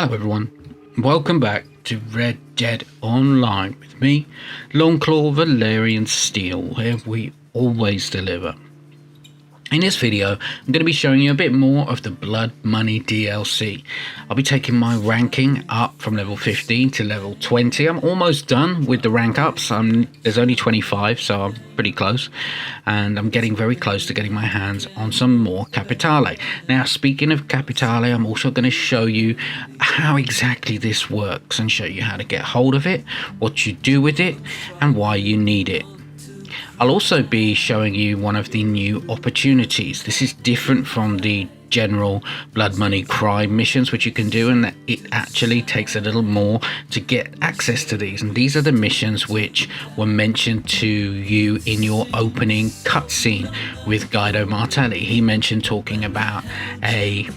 Hello everyone, welcome back to Red Dead Online with me, longclawvalyriansteel, where we always deliver. In this video, I'm going to be showing you a bit more of the Blood Money DLC. I'll be taking my ranking up from level 15 to level 20. I'm almost done with the rank ups. There's only 25, so I'm pretty close. And I'm getting very close to getting my hands on some more Capitale. Now, speaking of Capitale, I'm also going to show you how exactly this works and show you how to get hold of it, what you do with it, and why you need it. I'll also be showing you one of the new opportunities. This is different from the general blood money crime missions which you can do, and that it actually takes a little more to get access to these. And these are the missions which were mentioned to you in your opening cutscene with Guido Martelli. He mentioned talking about a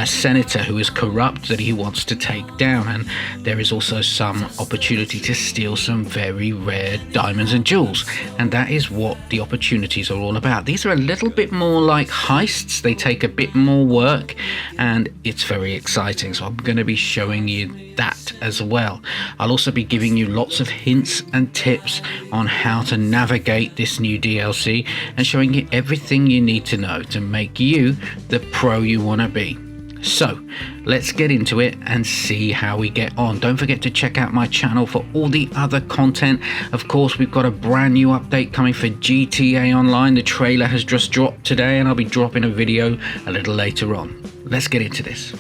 senator who is corrupt that he wants to take down, and there is also some opportunity to steal some very rare diamonds and jewels, and that is what the opportunities are all about. These are a little bit more like heists. They take a bit more work and it's very exciting, so I'm going to be showing you that as well. I'll also be giving you lots of hints and tips on how to navigate this new DLC and showing you everything you need to know to make you the pro you want to be. So let's get into it and see how we get on. Don't forget to check out my channel for all the other content. Of course, we've got a brand new update coming for GTA Online. The trailer has just dropped today, and I'll be dropping a video a little later on. Let's get into this.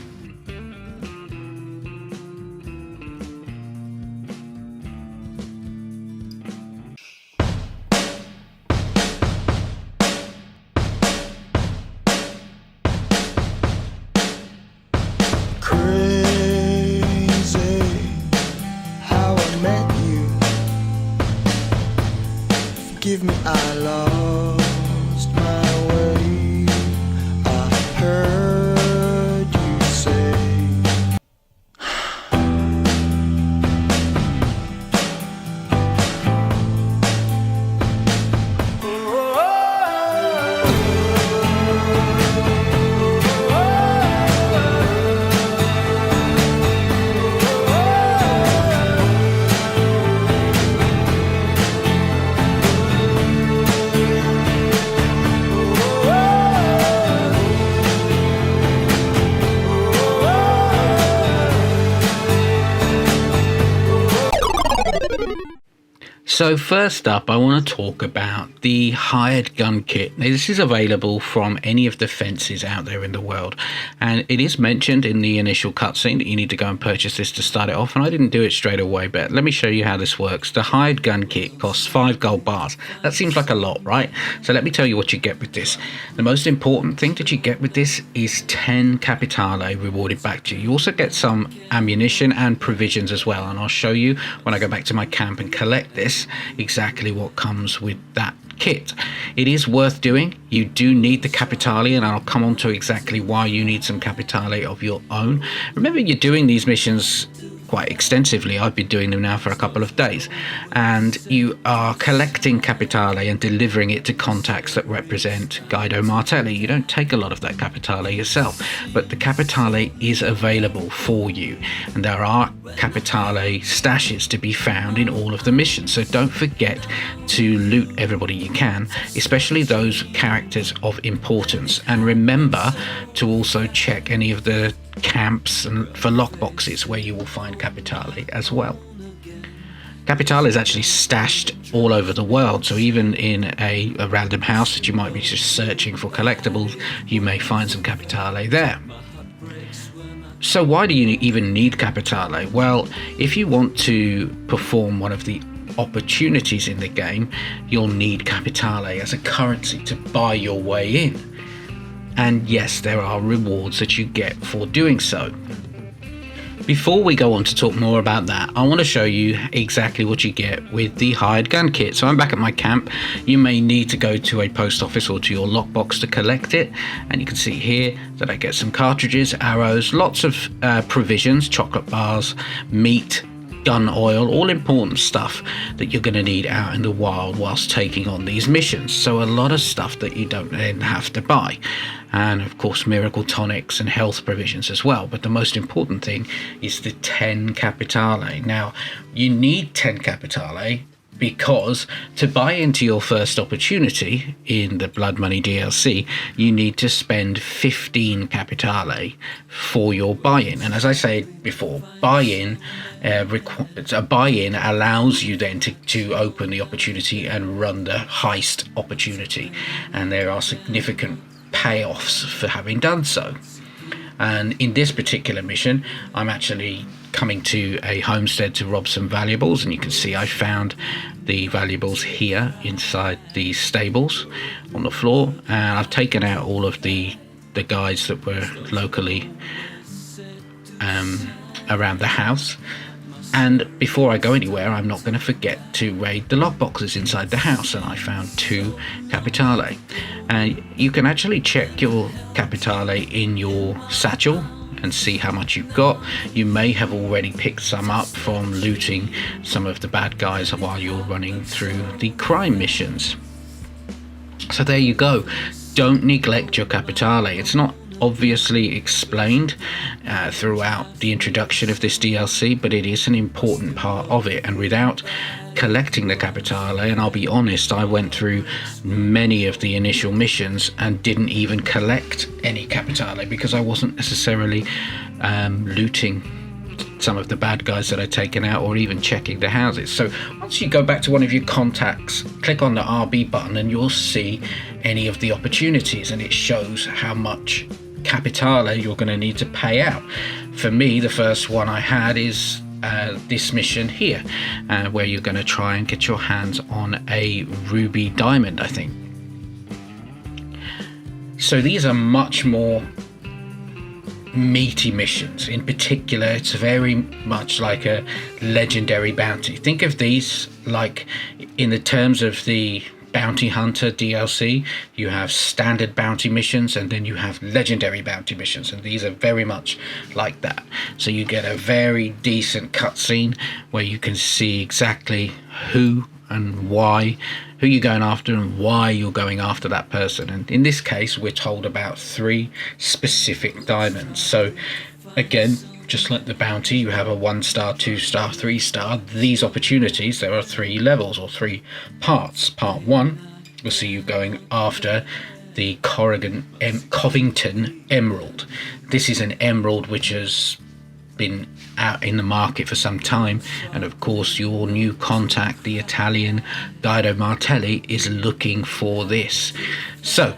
Give me, I lost my way. I heard you say. So first up, I want to talk about the hired gun kit. Now, this is available from any of the fences out there in the world, and it is mentioned in the initial cutscene that you need to go and purchase this to start it off, and I didn't do it straight away, but let me show you how this works. The hired gun kit costs 5 gold bars. That seems like a lot, right? So let me tell you what you get with this. The most important thing that you get with this is 10 Capitale rewarded back to you. You also get some ammunition and provisions as well, and I'll show you when I go back to my camp and collect this exactly what comes with that kit. It is worth doing. You do need the Capitale, and I'll come on to exactly why you need some Capitale of your own. Remember, you're doing these missions quite extensively. I've been doing them now for a couple of days, and you are collecting Capitale and delivering it to contacts that represent Guido Martelli. You don't take a lot of that Capitale yourself, but the Capitale is available for you, and there are Capitale stashes to be found in all of the missions, so don't forget to loot everybody you can, especially those characters of importance, and remember to also check any of the camps and for lockboxes where you will find Capitale as well. Capitale is actually stashed all over the world, so even in a random house that you might be just searching for collectibles, you may find some Capitale there. So why do you even need Capitale? Well, if you want to perform one of the opportunities in the game, you'll need Capitale as a currency to buy your way in. And yes, there are rewards that you get for doing so. Before we go on to talk more about that, I want to show you exactly what you get with the hired gun kit. So I'm back at my camp. You may need to go to a post office or to your lockbox to collect it. And you can see here that I get some cartridges, arrows, lots of provisions, chocolate bars, meat, gun oil, all important stuff that you're going to need out in the wild whilst taking on these missions. So a lot of stuff that you don't then have to buy, and of course miracle tonics and health provisions as well. But the most important thing is the 10 Capitale. Now you need 10 Capitale because to buy into your first opportunity in the Blood Money DLC, you need to spend 15 Capitale for your buy-in. And as I said before, buy-in allows you then to open the opportunity and run the heist opportunity, and there are significant payoffs for having done so. And in this particular mission, I'm actually coming to a homestead to rob some valuables, and you can see I found the valuables here inside the stables on the floor, and I've taken out all of the guys that were locally around the house. And before I go anywhere, I'm not going to forget to raid the lockboxes inside the house, and I found 2 Capitale. And you can actually check your Capitale in your satchel and see how much you've got. You may have already picked some up from looting some of the bad guys while you're running through the crime missions. So there you go. Don't neglect your Capitale. It's not obviously explained throughout the introduction of this DLC, but it is an important part of it. And without collecting the Capitale, and I'll be honest, I went through many of the initial missions and didn't even collect any Capitale because I wasn't necessarily looting some of the bad guys that I'd taken out or even checking the houses. So once you go back to one of your contacts, click on the RB button and you'll see any of the opportunities, and it shows how much Capitale you're going to need to pay out. For me, the first one I had is this mission here, where you're going to try and get your hands on a ruby diamond, I think. So these are much more meaty missions. In particular, it's very much like a legendary bounty. Think of these like in the terms of the Bounty Hunter DLC, you have standard bounty missions and then you have legendary bounty missions, and these are very much like that. So you get a very decent cutscene where you can see exactly who and why, who you're going after and why you're going after that person. And in this case, we're told about 3 specific diamonds. So again, just like the bounty, you have a 1-star, 2-star, 3-star. These opportunities, there are 3 levels or 3 parts. Part 1 will see you going after the Covington Emerald. This is an emerald which has been out in the market for some time, and of course your new contact, the Italian Guido Martelli, is looking for this. So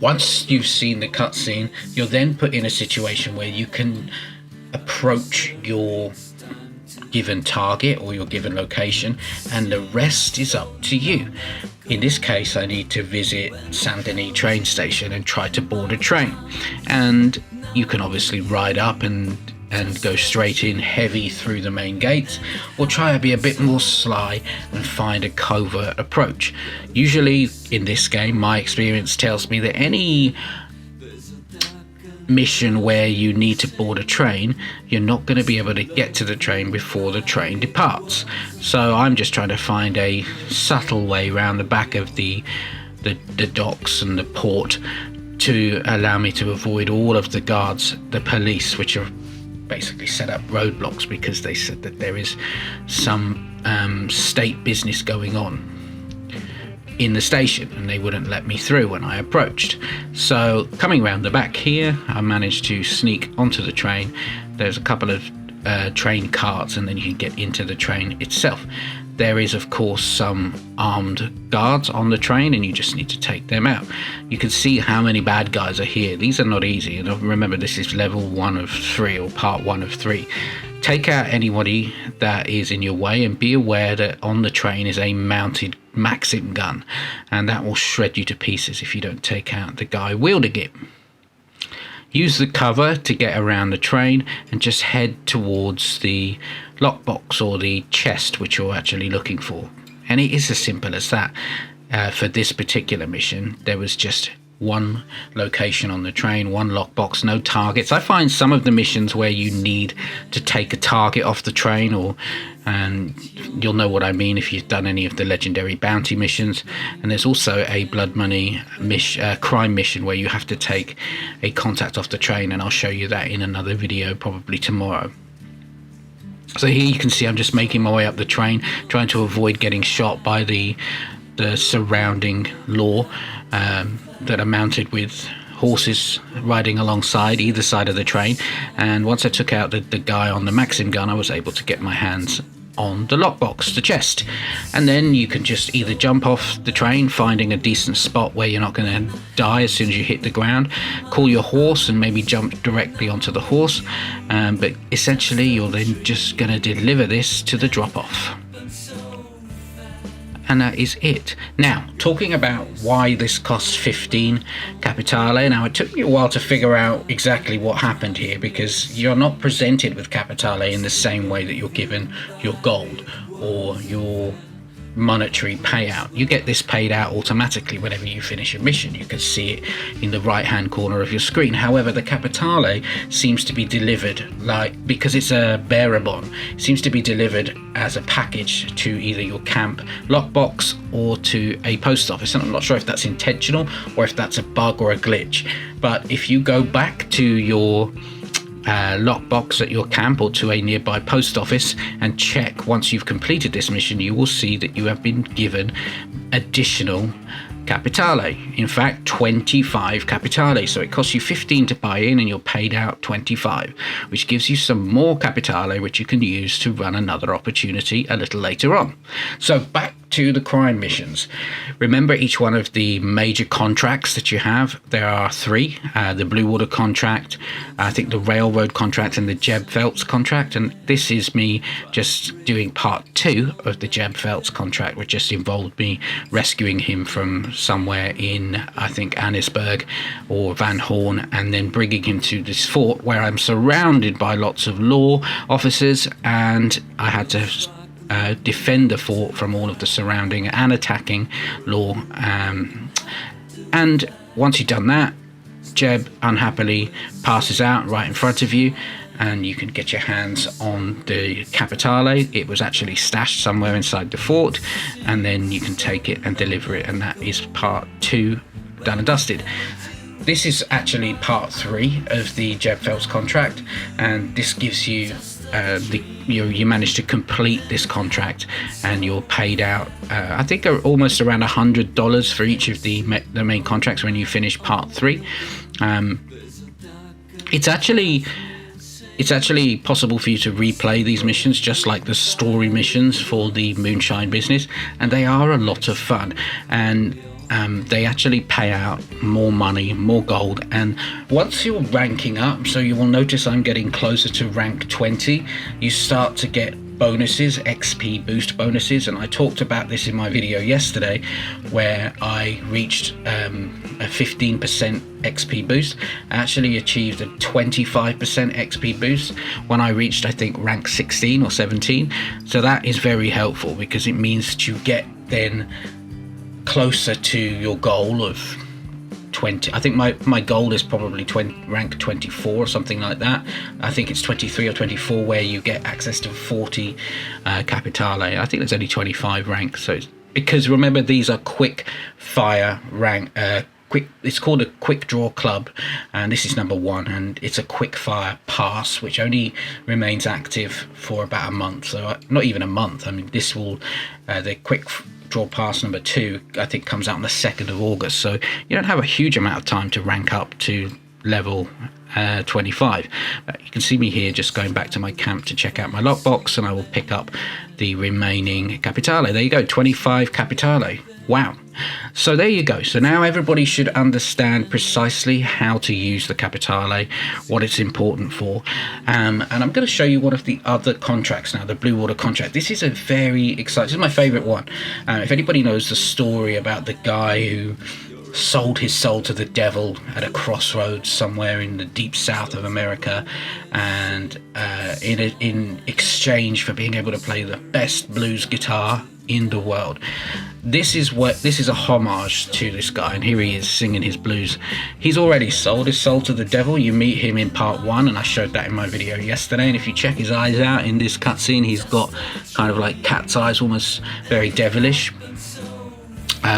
once you've seen the cutscene, you're then put in a situation where you can approach your given target or your given location, and the rest is up to you. In this case, I need to visit Saint Denis train station and try to board a train, and you can obviously ride up and go straight in heavy through the main gates, or try to be a bit more sly and find a covert approach. Usually in this game, my experience tells me that any mission where you need to board a train, you're not going to be able to get to the train before the train departs. So I'm just trying to find a subtle way around the back of the docks and the port to allow me to avoid all of the guards, the police, which are basically set up roadblocks because they said that there is some state business going on in the station, and they wouldn't let me through when I approached. So coming around the back here, I managed to sneak onto the train. There's a couple of train carts, and then you can get into the train itself. There is of course some armed guards on the train, and you just need to take them out. You can see how many bad guys are here. These are not easy, and remember, this is level 1 of 3 or part 1 of 3. Take out anybody that is in your way, and be aware that on the train is a mounted Maxim gun, and that will shred you to pieces if you don't take out the guy wielding it. Use the cover to get around the train and just head towards the lockbox or the chest which you're actually looking for. And it is as simple as that. For this particular mission, there was just one location on the train, one lockbox, no targets. I find some of the missions where you need to take a target off the train, and you'll know what I mean if you've done any of the legendary bounty missions. And there's also a blood money crime mission where you have to take a contact off the train, and I'll show you that in another video probably tomorrow. So here you can see I'm just making my way up the train, trying to avoid getting shot by the surrounding law that are mounted with horses riding alongside either side of the train. And once I took out the guy on the Maxim gun, I was able to get my hands on the lockbox, the chest. And then you can just either jump off the train, finding a decent spot where you're not going to die as soon as you hit the ground, call your horse and maybe jump directly onto the horse, but essentially you're then just going to deliver this to the drop-off. And that is it. Now, talking about why this costs 15 Capitale. Now, it took me a while to figure out exactly what happened here, because you're not presented with Capitale in the same way that you're given your gold or your monetary payout. You get this paid out automatically whenever you finish a mission. You can see it in the right hand corner of your screen. However, the Capitale seems to be delivered, because it's a bearer bond, it seems to be delivered as a package to either your camp lockbox or to a post office. And I'm not sure if that's intentional or if that's a bug or a glitch, but if you go back to your lockbox at your camp or to a nearby post office and check once you've completed this mission, you will see that you have been given additional Capitale. In fact, 25 Capitale. So it costs you 15 to buy in and you're paid out 25, which gives you some more Capitale which you can use to run another opportunity a little later on. So back to the crime missions. Remember each one of the major contracts that you have. There are 3, the Blue Water contract, I think the railroad contract, and the Jeb Feltz contract. And this is me just doing part 2 of the Jeb Feltz contract, which just involved me rescuing him from somewhere in, I think, Annisburg or Van Horn, and then bringing him to this fort where I'm surrounded by lots of law officers, and I had to defend the fort from all of the surrounding and attacking law. And once you've done that, Jeb unhappily passes out right in front of you, and you can get your hands on the Capitale. It was actually stashed somewhere inside the fort, and then you can take it and deliver it, and that is part 2 done and dusted. This is actually part 3 of the Jeb Feltz contract, and this gives you you manage to complete this contract, and you're paid out I think almost around $100 for each of the main contracts when you finish part 3. It's actually possible for you to replay these missions just like the story missions for the Moonshine business, and they are a lot of fun, and they actually pay out more money, more gold. And once you're ranking up, so you will notice I'm getting closer to rank 20, you start to get bonuses, XP boost bonuses, and I talked about this in my video yesterday where I reached a 15% XP boost. I actually achieved a 25% XP boost when I reached, I think, rank 16 or 17. So that is very helpful because it means that you get then closer to your goal of 20. I think my goal is probably rank 24 or something like that. I think it's 23 or 24 where you get access to 40 Capitale. I think there's only 25 ranks. So because remember, these are quick fire rank. It's called a quick draw club, and this is number 1, and it's a quick fire pass which only remains active for about a month. So not even a month. I mean, this will the quick draw pass number 2 I think comes out on the 2nd of August, so you don't have a huge amount of time to rank up to level 25. You can see me here just going back to my camp to check out my lockbox, and I will pick up the remaining Capitale. There you go, 25 Capitale. Wow. So there you go. So now everybody should understand precisely how to use the Capitale, what it's important for. And I'm going to show you one of the other contracts now, the Blue Water contract. This is a very exciting, this is my favorite one. If anybody knows the story about the guy who sold his soul to the devil at a crossroads somewhere in the deep south of America, and in exchange for being able to play the best blues guitar in the world. This is a homage to this guy, and here he is singing his blues. He's already sold his soul to the devil. You meet him in part 1, and I showed that in my video yesterday. And if you check his eyes out in this cutscene, he's got kind of like cat's eyes, almost very devilish.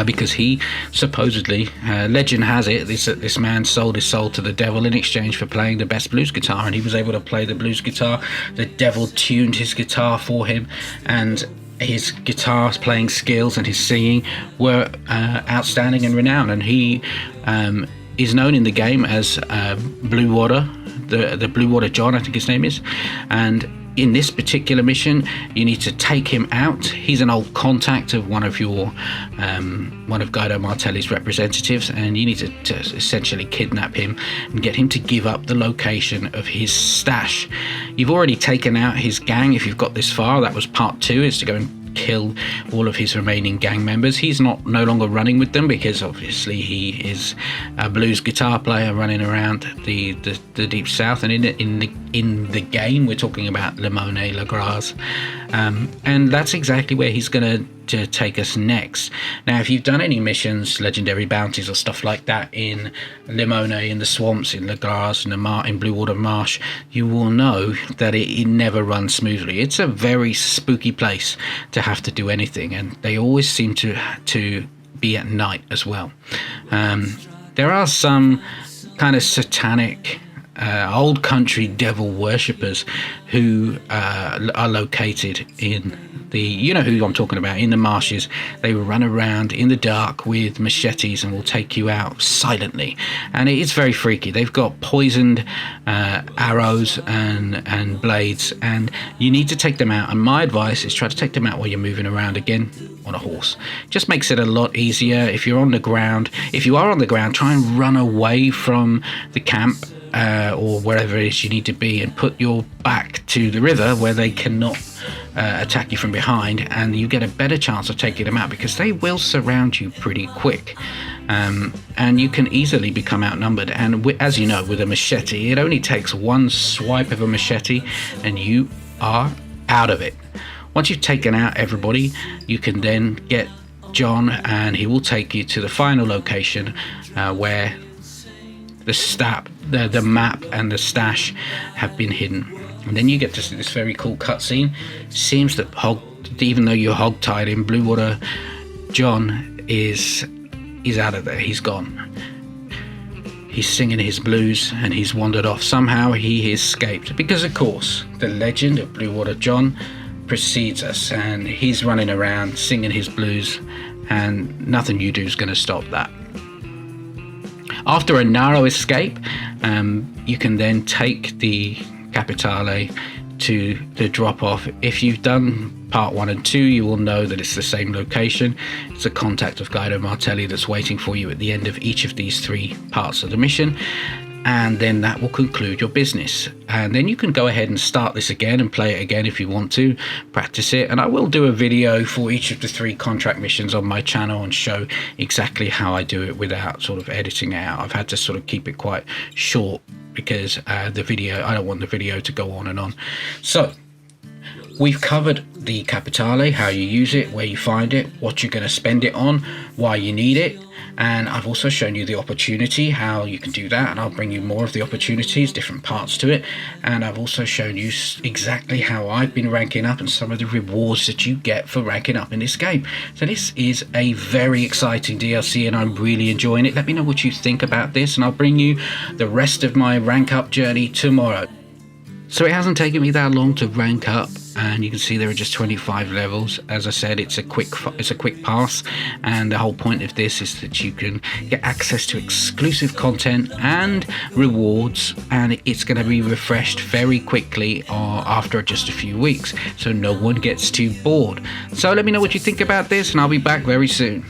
Because he supposedly, legend has it, this man sold his soul to the devil in exchange for playing the best blues guitar, and he was able to play the blues guitar. The devil tuned his guitar for him, and his guitar playing skills and his singing were outstanding and renowned. And he is known in the game as Blue Water, the Blue Water John, I think his name is. And in this particular mission, you need to take him out. He's an old contact of one of Guido Martelli's representatives, and you need to essentially kidnap him and get him to give up the location of his stash. You've already taken out his gang. If you've got this far, that was part 2, is to go and kill all of his remaining gang members. He's no longer running with them, because obviously he is a blues guitar player running around the deep south. And in the game, we're talking about Limone Lagras, and that's exactly where he's going to take us next. Now, if you've done any missions, legendary bounties or stuff like that in Limone, in the swamps, in Lagras, in Blue Water Marsh, you will know that it never runs smoothly. It's a very spooky place to have to do anything, and they always seem to be at night as well. There are some kind of satanic old country devil worshippers who are located in the, you know who I'm talking about, in the marshes. They will run around in the dark with machetes and will take you out silently, and it is very freaky. They've got poisoned arrows and blades, and you need to take them out. And my advice is try to take them out while you're moving around, again on a horse. Just makes it a lot easier. If you are on the ground, try and run away from the camp or wherever it is you need to be, and put your back to the river where they cannot attack you from behind, and you get a better chance of taking them out, because they will surround you pretty quick, and you can easily become outnumbered. And as you know, with a machete, it only takes one swipe of a machete and you are out of it. Once you've taken out everybody, you can then get John, and he will take you to the final location where the map and the stash have been hidden. And then you get to see this very cool cutscene. Seems that even though you're hogtied in Blue Water, John is out of there. He's gone. He's singing his blues and he's wandered off. Somehow he escaped, because of course the legend of Blue Water John precedes us, and he's running around singing his blues, and nothing you do is going to stop that. After a narrow escape, you can then take the Capitale to the drop off. If you've done part 1 and 2, you will know that it's the same location. It's a contact of Guido Martelli that's waiting for you at the end of each of these 3 parts of the mission, and then that will conclude your business. And then you can go ahead and start this again and play it again if you want to, practice it. And I will do a video for each of the 3 contract missions on my channel and show exactly how I do it without sort of editing it out. I've had to sort of keep it quite short, because I don't want the video to go on and on. So we've covered the Capitale, how you use it, where you find it, what you're going to spend it on, why you need it, and I've also shown you the opportunity, how you can do that, and I'll bring you more of the opportunities, different parts to it. And I've also shown you exactly how I've been ranking up and some of the rewards that you get for ranking up in this game. So this is a very exciting DLC, and I'm really enjoying it. Let me know what you think about this, and I'll bring you the rest of my rank up journey tomorrow. So it hasn't taken me that long to rank up, and you can see there are just 25 levels. As I said, it's a quick pass, and the whole point of this is that you can get access to exclusive content and rewards, and it's going to be refreshed very quickly after just a few weeks, so no one gets too bored. So let me know what you think about this, and I'll be back very soon.